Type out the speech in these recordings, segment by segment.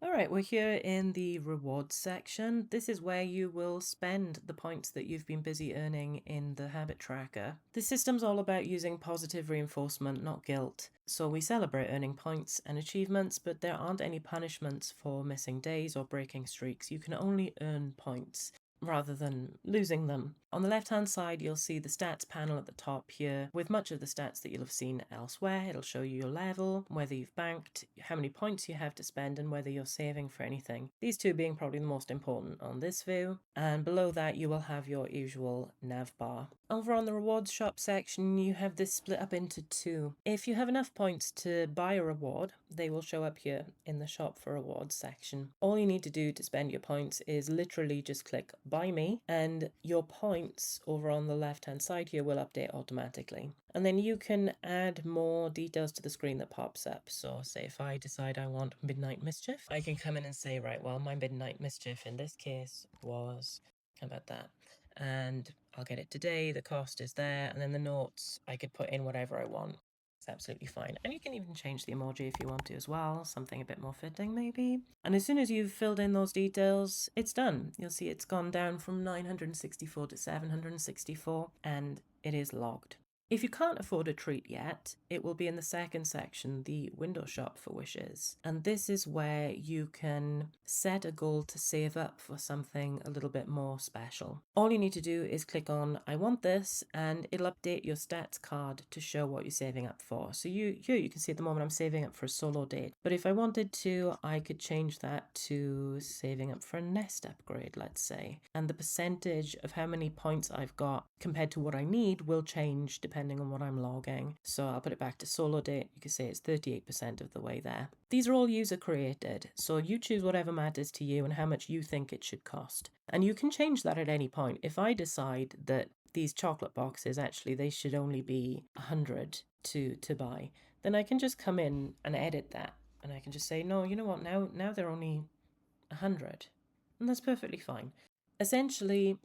All right, we're here in the rewards section. This is where you will spend the points that you've been busy earning in the habit tracker. The system's all about using positive reinforcement, not guilt. So we celebrate earning points and achievements, but there aren't any punishments for missing days or breaking streaks. You can only earn points rather than losing them. On the left-hand side, you'll see the stats panel at the top here with much of the stats that you'll have seen elsewhere. It'll show you your level, whether you've banked, how many points you have to spend, and whether you're saving for anything. These two being probably the most important on this view. And below that, you will have your usual nav bar. Over on the rewards shop section, you have this split up into two. If you have enough points to buy a reward, they will show up here in the shop for rewards section. All you need to do to spend your points is literally just click buy me, and your points over on the left hand side here will update automatically. And then you can add more details to the screen that pops up. So say if I decide I want Midnight Mischief, I can come in and say, right, well, my Midnight Mischief in this case was, how about that? And I'll get it today, the cost is there, and then the notes, I could put in whatever I want. It's absolutely fine. And you can even change the emoji if you want to as well, something a bit more fitting maybe. And as soon as you've filled in those details, it's done. You'll see it's gone down from 964 to 764, and it is logged. If you can't afford a treat yet, it will be in the second section, the window shop for wishes. And this is where you can set a goal to save up for something a little bit more special. All you need to do is click on I want this, and it'll update your stats card to show what you're saving up for. So here you can see at the moment I'm saving up for a solo date. But if I wanted to, I could change that to saving up for a nest upgrade, let's say. And the percentage of how many points I've got compared to what I need will change depending on what I'm logging. So I'll put it back to solo date. You can say it's 38% of the way there. These are all user created, so you choose whatever matters to you and how much you think it should cost. And you can change that at any point. If I decide that these chocolate boxes, actually, they should only be 100 to buy, then I can just come in and edit that. And I can just say, no, you know what, now they're only 100. And that's perfectly fine. Essentially,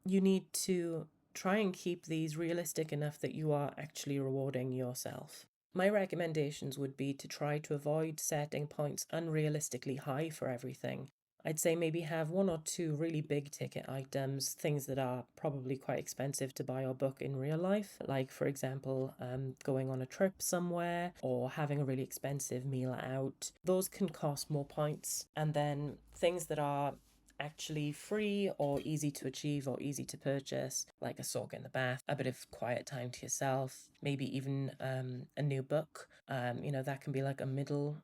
you need to try and keep these realistic enough that you are actually rewarding yourself. My recommendations would be to try to avoid setting points unrealistically high for everything. I'd say maybe have one or two really big ticket items, things that are probably quite expensive to buy or book in real life, like for example, going on a trip somewhere or having a really expensive meal out. Those can cost more points. And then things that are actually free or easy to achieve or easy to purchase, like a soak in the bath, a bit of quiet time to yourself, maybe even a new book. That can be like a middle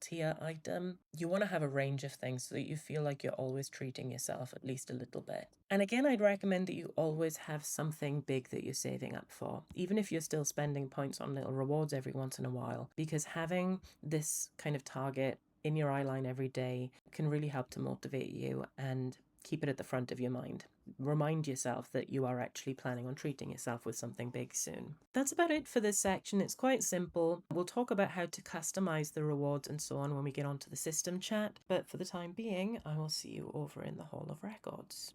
tier item. You want to have a range of things so that you feel like you're always treating yourself at least a little bit. And again, I'd recommend that you always have something big that you're saving up for, even if you're still spending points on little rewards every once in a while, because having this kind of target in your eye line every day can really help to motivate you and keep it at the front of your mind. Remind yourself that you are actually planning on treating yourself with something big soon. That's about it for this section. It's quite simple. We'll talk about how to customize the rewards and so on when we get onto the system chat. But for the time being, I will see you over in the Hall of Records.